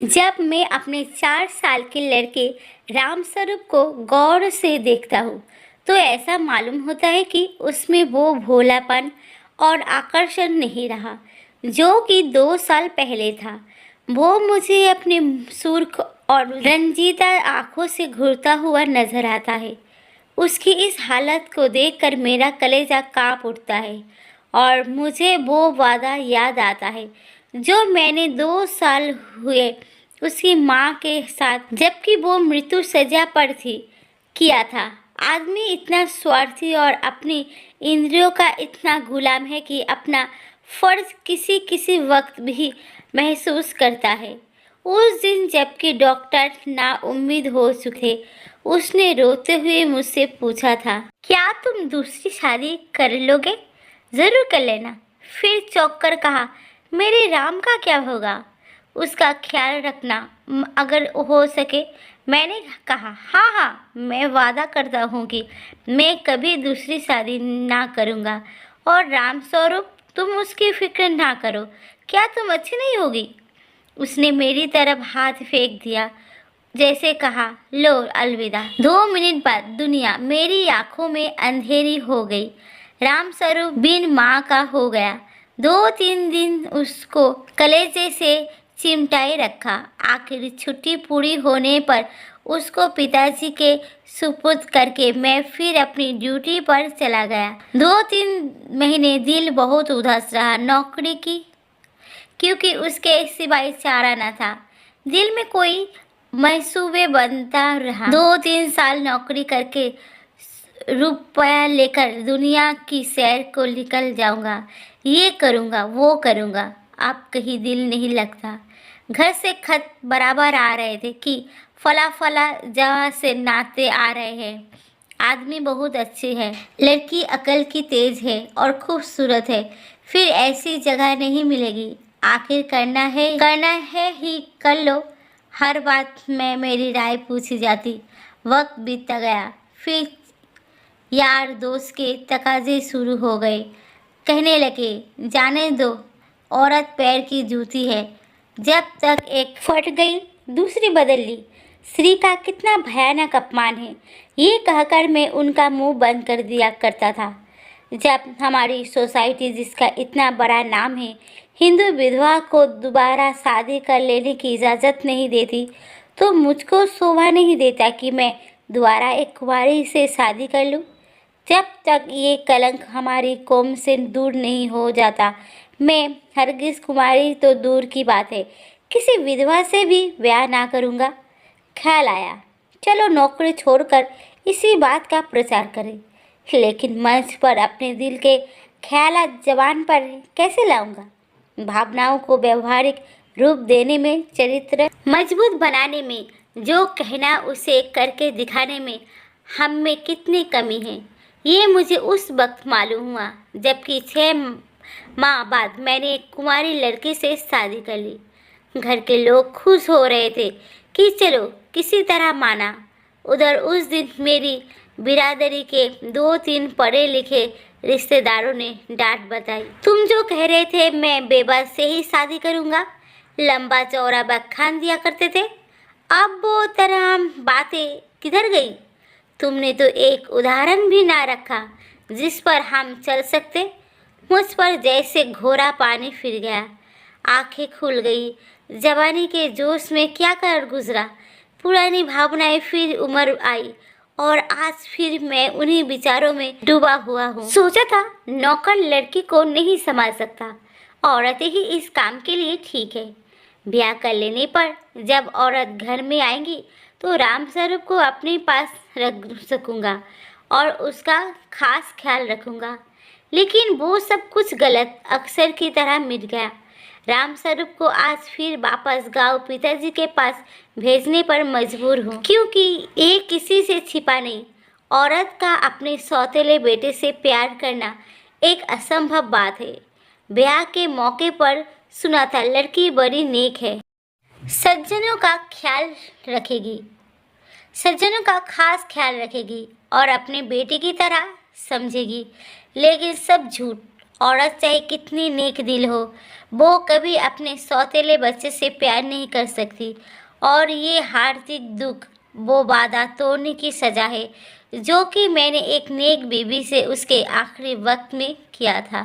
जब मैं अपने 4 साल के लड़के रामस्वरूप को गौर से देखता हूँ तो ऐसा मालूम होता है कि उसमें वो भोलापन और आकर्षण नहीं रहा जो कि 2 साल पहले था। वो मुझे अपने सुर्ख और रंजीदा आंखों से घूरता हुआ नजर आता है। उसकी इस हालत को देखकर मेरा कलेजा कांप उठता है और मुझे वो वादा याद आता है जो मैंने 2 साल हुए उसकी माँ के साथ, जबकि वो मृत्यु सजा पर थी, किया था। आदमी इतना स्वार्थी और अपनी इंद्रियों का इतना गुलाम है कि अपना फर्ज किसी किसी वक्त भी महसूस करता है। उस दिन जबकि डॉक्टर नाउम्मीद हो चुके, उसने रोते हुए मुझसे पूछा था, क्या तुम दूसरी शादी कर लोगे? ज़रूर कर लेना। फिर चौंक कर कहा, मेरे राम का क्या होगा? उसका ख्याल रखना अगर हो सके। मैंने कहा, हाँ हाँ, मैं वादा करता हूँ कि मैं कभी दूसरी शादी ना करूँगा। और राम स्वरूप, तुम उसकी फिक्र ना करो। क्या तुम अच्छी नहीं होगी? उसने मेरी तरफ हाथ फेंक दिया, जैसे कहा, लो अलविदा। 2 मिनट बाद दुनिया मेरी आंखों में अंधेरी हो गई। रामस्वरूप बिन माँ का हो गया। 2-3 दिन उसको कलेजे से चिमटाए रखा। आखिर छुट्टी पूरी होने पर उसको पिताजी के सुपुर्द करके मैं फिर अपनी ड्यूटी पर चला गया। 2-3 महीने दिल बहुत उदास रहा नौकरी की, क्योंकि उसके सिवाय चारा न था। दिल में कोई मंसूबे बनता रहा। 2-3 साल नौकरी करके रुपया लेकर दुनिया की सैर को निकल जाऊंगा। ये करूंगा, वो करूंगा। अब कहीं दिल नहीं लगता। घर से खत बराबर आ रहे थे कि फला फला जगह से नाते आ रहे हैं। आदमी बहुत अच्छे है, लड़की अकल की तेज है और खूबसूरत है। फिर ऐसी जगह नहीं मिलेगी। आखिर करना है ही कर लो। हर बात में मेरी राय पूछी जाती। वक्त बीतता गया। फिर यार दोस्त के तकाजे शुरू हो गए। कहने लगे, जाने दो, औरत पैर की जूती है। जब तक एक फट गई दूसरी बदल ली। स्त्री का कितना भयानक अपमान है, ये कहकर मैं उनका मुंह बंद कर दिया करता था। जब हमारी सोसाइटी, जिसका इतना बड़ा नाम है, हिंदू विधवा को दोबारा शादी कर लेने की इजाज़त नहीं देती, तो मुझको शोभा नहीं देता कि मैं दोबारा एक कुंवारी से शादी कर लूं। जब तक ये कलंक हमारी कौम से दूर नहीं हो जाता, मैं हरगिज़ कुंवारी तो दूर की बात है, किसी विधवा से भी ब्याह ना करूँगा। ख्याल आया, चलो नौकरी छोड़कर इसी बात का प्रचार करें। लेकिन मंच पर अपने दिल के ख्यालात जबान पर कैसे लाऊंगा? भावनाओं को व्यवहारिक रूप देने में, चरित्र मजबूत बनाने में, जो कहना उसे करके दिखाने में हम में कितनी कमी है, ये मुझे उस वक्त मालूम हुआ जबकि 6 माह बाद मैंने एक कुंवारी लड़की से शादी कर ली। घर के लोग खुश हो रहे थे कि चलो किसी तरह माना। उधर उस दिन मेरी बिरादरी के 2-3 पढ़े लिखे रिश्तेदारों ने डांट बताई। तुम जो कह रहे थे मैं बेबस से ही शादी करूँगा, लंबा चौड़ा बखान दिया करते थे, अब वो तरह बातें किधर गई? तुमने तो एक उदाहरण भी ना रखा जिस पर हम चल सकते। मुझ पर जैसे घोरा पानी फिर गया। आंखें खुल गई। जवानी के जोश में क्या कर गुजरा। पुरानी भावनाएं फिर उमड़ आई और आज फिर मैं उन्हीं विचारों में डूबा हुआ हूँ। सोचा था नौकर लड़की को नहीं संभाल सकता, औरतें ही इस काम के लिए ठीक है। ब्याह कर लेने पर जब औरत घर में आएंगी तो रामस्वरूप को अपने पास रख सकूंगा और उसका खास ख्याल रखूंगा। लेकिन वो सब कुछ गलत अक्षर की तरह मिट गया। रामस्वरूप को आज फिर वापस गांव पिताजी के पास भेजने पर मजबूर हूँ, क्योंकि ये किसी से छिपा नहीं। औरत का अपने सौतेले बेटे से प्यार करना एक असंभव बात है। ब्याह के मौके पर सुना था लड़की बड़ी नेक है, सज्जनों का ख्याल रखेगी, सज्जनों का खास ख्याल रखेगी और अपने बेटे की तरह समझेगी। लेकिन सब झूठ औरत चाहे कितनी नेक दिल हो, वो कभी अपने सौतेले बच्चे से प्यार नहीं कर सकती। और ये हार्दिक दुख वो वादा तोड़ने की सज़ा है जो कि मैंने एक नेक बीवी से उसके आखिरी वक्त में किया था।